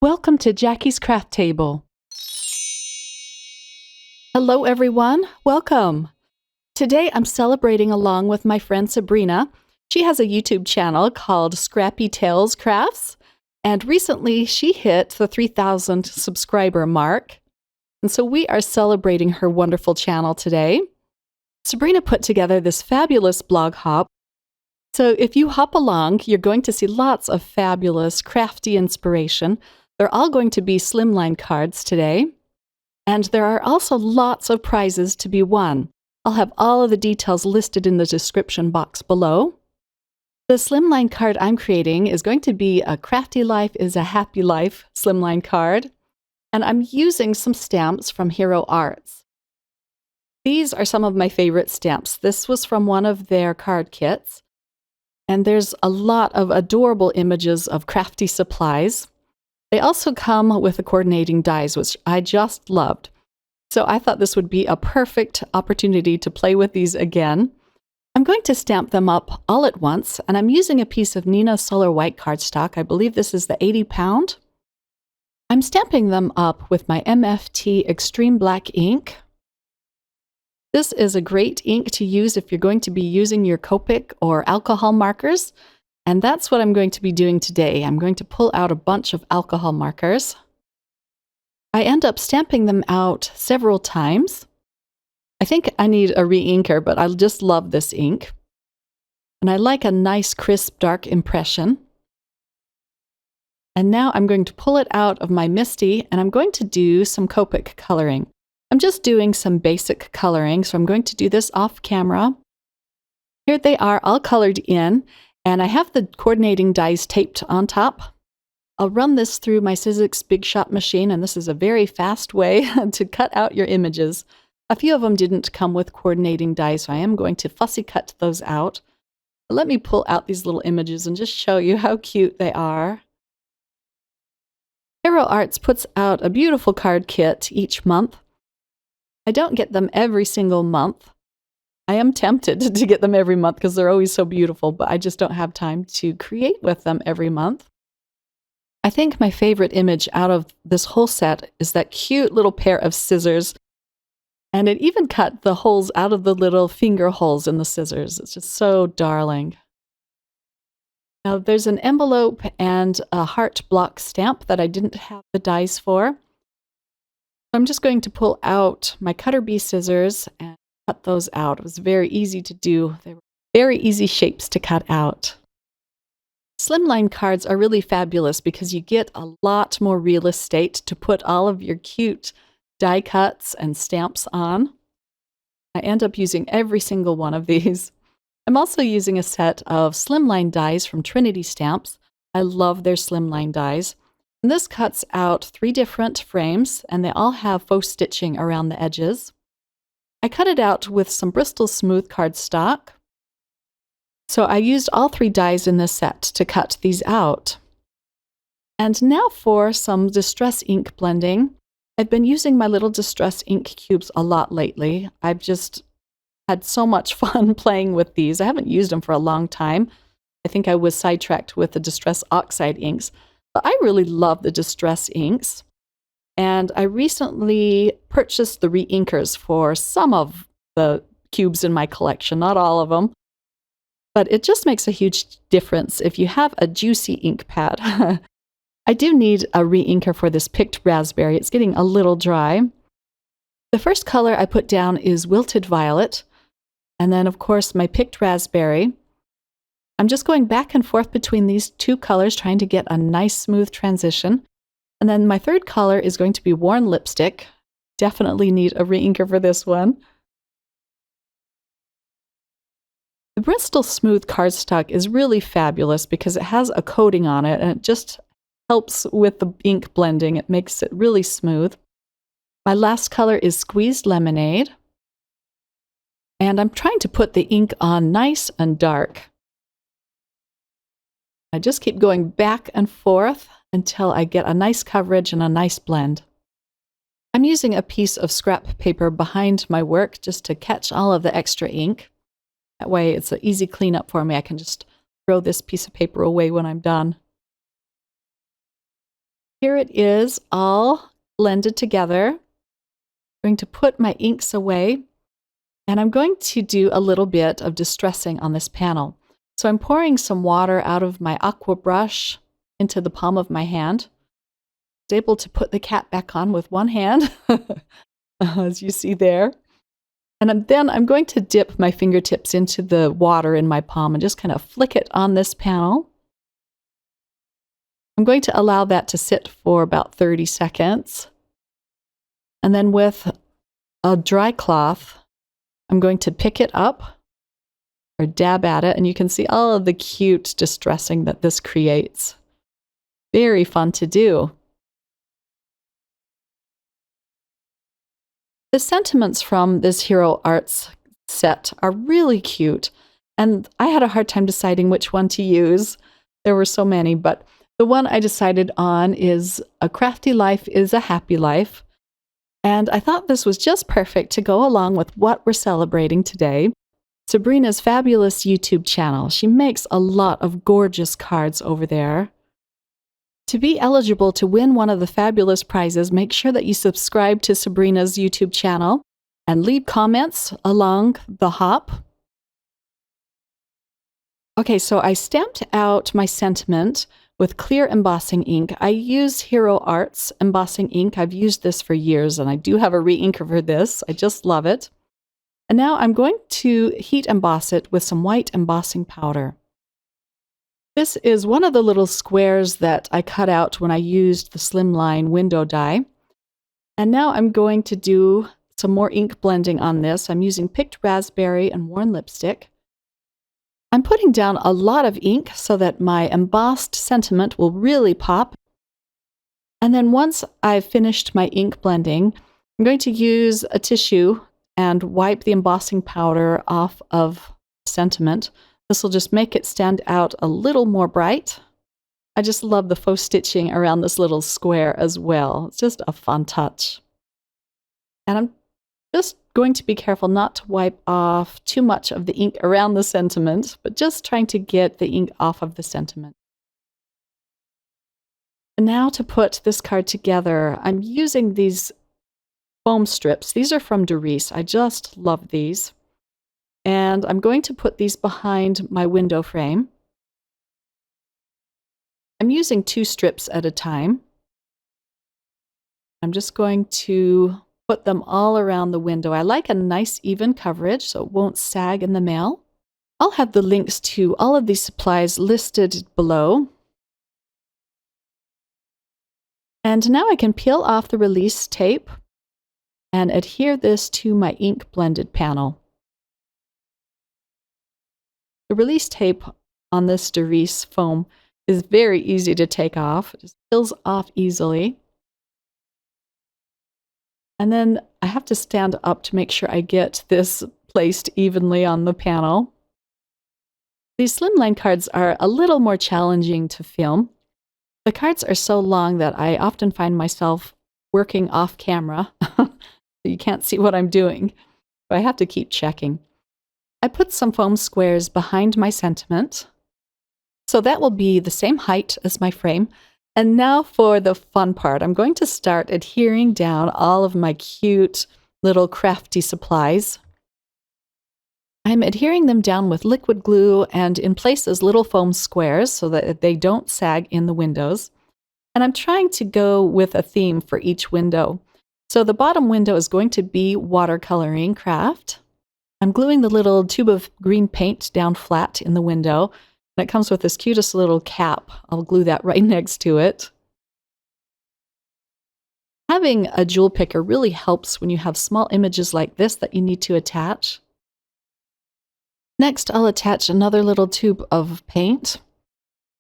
Welcome to Jackie's Craft Table. Hello everyone, welcome. Today I'm celebrating along with my friend Sabrina. She has a YouTube channel called Scrappy Tales Crafts, and recently she hit the 3,000 subscriber mark. And so we are celebrating her wonderful channel today. Sabrina put together this fabulous blog hop. So if you hop along, you're going to see lots of fabulous crafty inspiration. They're all going to be Slimline cards today. And there are also lots of prizes to be won. I'll have all of the details listed in the description box below. The Slimline card I'm creating is going to be a Crafty Life is a Happy Life Slimline card. And I'm using some stamps from Hero Arts. These are some of my favorite stamps. This was from one of their card kits. And there's a lot of adorable images of crafty supplies. They also come with the coordinating dies, which I just loved. So I thought this would be a perfect opportunity to play with these again. I'm going to stamp them up all at once, and I'm using a piece of Nina Solar White cardstock. I believe this is the 80 pound. I'm stamping them up with my MFT Extreme Black ink. This is a great ink to use if you're going to be using your Copic or alcohol markers. And that's what I'm going to be doing today. I'm going to pull out a bunch of alcohol markers. I end up stamping them out several times. I think I need a re-inker, but I just love this ink. And I like a nice, crisp, dark impression. And now I'm going to pull it out of my Misty, and I'm going to do some Copic coloring. I'm just doing some basic coloring, so I'm going to do this off camera. Here they are, all colored in. And I have the coordinating dies taped on top. I'll run this through my Sizzix Big Shot machine, and this is a very fast way to cut out your images. A few of them didn't come with coordinating dies, so I am going to fussy cut those out. But let me pull out these little images and just show you how cute they are. Hero Arts puts out a beautiful card kit each month. I don't get them every single month. I am tempted to get them every month because they're always so beautiful, but I just don't have time to create with them every month. I think my favorite image out of this whole set is that cute little pair of scissors. And it even cut the holes out of the little finger holes in the scissors. It's just so darling. Now there's an envelope and a heart block stamp that I didn't have the dies for. I'm just going to pull out my Cutter Bee scissors and cut those out. It was very easy to do. They were very easy shapes to cut out. Slimline cards are really fabulous because you get a lot more real estate to put all of your cute die cuts and stamps on. I end up using every single one of these. I'm also using a set of Slimline dies from Trinity Stamps. I love their Slimline dies. And this cuts out 3 different frames, and they all have faux stitching around the edges. I cut it out with some Bristol Smooth cardstock. So I used all 3 dies in this set to cut these out. And now for some Distress ink blending. I've been using my little Distress ink cubes a lot lately. I've just had so much fun playing with these. I haven't used them for a long time. I think I was sidetracked with the Distress Oxide inks. But I really love the Distress inks. And I recently purchased the re-inkers for some of the cubes in my collection, not all of them. But it just makes a huge difference if you have a juicy ink pad. I do need a re-inker for this picked raspberry. It's getting a little dry. The first color I put down is Wilted Violet. And then, of course, my picked raspberry. I'm just going back and forth between these 2 colors, trying to get a nice smooth transition. And then my third color is going to be Worn Lipstick. Definitely need a re-inker for this one. The Bristol Smooth cardstock is really fabulous because it has a coating on it and it just helps with the ink blending. It makes it really smooth. My last color is Squeezed Lemonade. And I'm trying to put the ink on nice and dark. I just keep going back and forth until I get a nice coverage and a nice blend. I'm using a piece of scrap paper behind my work just to catch all of the extra ink. That way it's an easy cleanup for me. I can just throw this piece of paper away when I'm done. Here it is all blended together. I'm going to put my inks away, and I'm going to do a little bit of distressing on this panel. So I'm pouring some water out of my aqua brush into the palm of my hand. I was able to put the cap back on with one hand, as you see there. And then I'm going to dip my fingertips into the water in my palm and just kind of flick it on this panel. I'm going to allow that to sit for about 30 seconds. And then with a dry cloth, I'm going to pick it up or dab at it, and you can see all of the cute distressing that this creates. Very fun to do. The sentiments from this Hero Arts set are really cute, and I had a hard time deciding which one to use. There were so many, but the one I decided on is "A Crafty Life is a Happy Life." And I thought this was just perfect to go along with what we're celebrating today. Sabrina's fabulous YouTube channel. She makes a lot of gorgeous cards over there. To be eligible to win one of the fabulous prizes, make sure that you subscribe to Sabrina's YouTube channel and leave comments along the hop. Okay, so I stamped out my sentiment with clear embossing ink. I use Hero Arts embossing ink. I've used this for years, and I do have a re-inker for this. I just love it. And now I'm going to heat emboss it with some white embossing powder. This is one of the little squares that I cut out when I used the Slimline window die. And now I'm going to do some more ink blending on this. I'm using picked raspberry and worn lipstick. I'm putting down a lot of ink so that my embossed sentiment will really pop. And then once I've finished my ink blending, I'm going to use a tissue and wipe the embossing powder off of sentiment. This will just make it stand out a little more bright. I just love the faux stitching around this little square as well. It's just a fun touch. And I'm just going to be careful not to wipe off too much of the ink around the sentiment, but just trying to get the ink off of the sentiment. And now to put this card together, I'm using these foam strips. These are from Doris. I just love these. And I'm going to put these behind my window frame. I'm using 2 strips at a time. I'm just going to put them all around the window. I like a nice even coverage so it won't sag in the mail. I'll have the links to all of these supplies listed below. And now I can peel off the release tape and adhere this to my ink blended panel. The release tape on this Doris foam is very easy to take off. It just peels off easily. And then I have to stand up to make sure I get this placed evenly on the panel. These Slimline cards are a little more challenging to film. The cards are so long that I often find myself working off camera. You can't see what I'm doing, but I have to keep checking. I put some foam squares behind my sentiment, so that will be the same height as my frame. And now for the fun part. I'm going to start adhering down all of my cute little crafty supplies. I'm adhering them down with liquid glue and in places little foam squares so that they don't sag in the windows. And I'm trying to go with a theme for each window. So the bottom window is going to be watercoloring craft. I'm gluing the little tube of green paint down flat in the window, and it comes with this cutest little cap. I'll glue that right next to it. Having a jewel picker really helps when you have small images like this that you need to attach. Next, I'll attach another little tube of paint.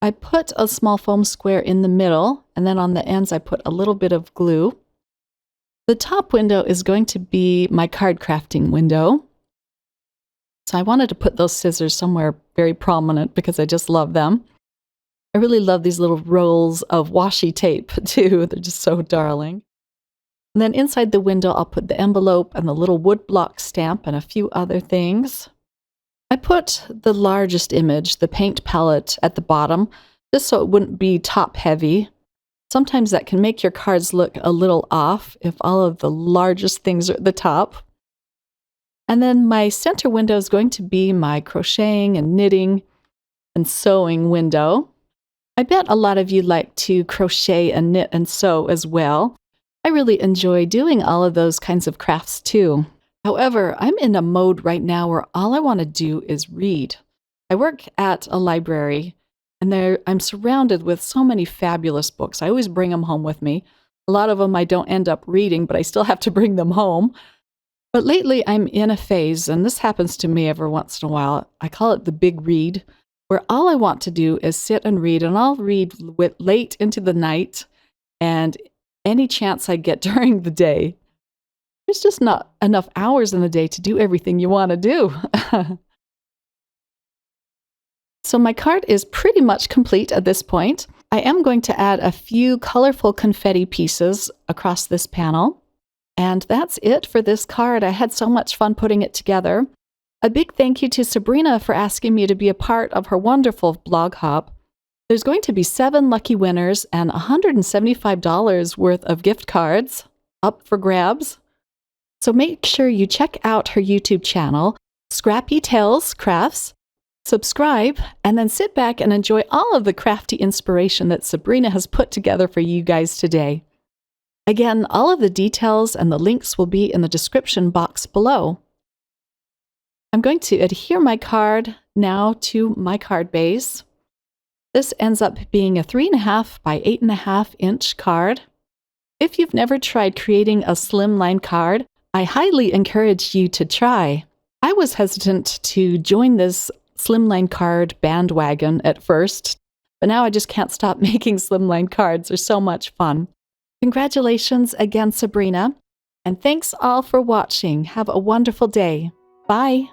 I put a small foam square in the middle, and then on the ends I put a little bit of glue. The top window is going to be my card crafting window. So I wanted to put those scissors somewhere very prominent because I just love them. I really love these little rolls of washi tape too. They're just so darling. And then inside the window, I'll put the envelope and the little wood block stamp and a few other things. I put the largest image, the paint palette, at the bottom, just so it wouldn't be top heavy. Sometimes that can make your cards look a little off if all of the largest things are at the top. And then my center window is going to be my crocheting and knitting and sewing window. I bet a lot of you like to crochet and knit and sew as well. I really enjoy doing all of those kinds of crafts too. However, I'm in a mode right now where all I want to do is read. I work at a library, and I'm surrounded with so many fabulous books. I always bring them home with me. A lot of them I don't end up reading, but I still have to bring them home. But lately I'm in a phase, and this happens to me every once in a while. I call it the big read, where all I want to do is sit and read, and I'll read late into the night and any chance I get during the day. There's just not enough hours in the day to do everything you want to do. So my card is pretty much complete at this point. I am going to add a few colorful confetti pieces across this panel. And that's it for this card. I had so much fun putting it together. A big thank you to Sabrina for asking me to be a part of her wonderful blog hop. There's going to be 7 lucky winners and $175 worth of gift cards up for grabs. So make sure you check out her YouTube channel, Scrappy Tales Crafts. Subscribe, and then sit back and enjoy all of the crafty inspiration that Sabrina has put together for you guys today. Again, all of the details and the links will be in the description box below. I'm going to adhere my card now to my card base. This ends up being a 3.5 by 8.5 inch card. If you've never tried creating a slimline card, I highly encourage you to try. I was hesitant to join this slimline card bandwagon at first, but now I just can't stop making slimline cards. They're so much fun. Congratulations again, Sabrina, and thanks all for watching. Have a wonderful day. Bye.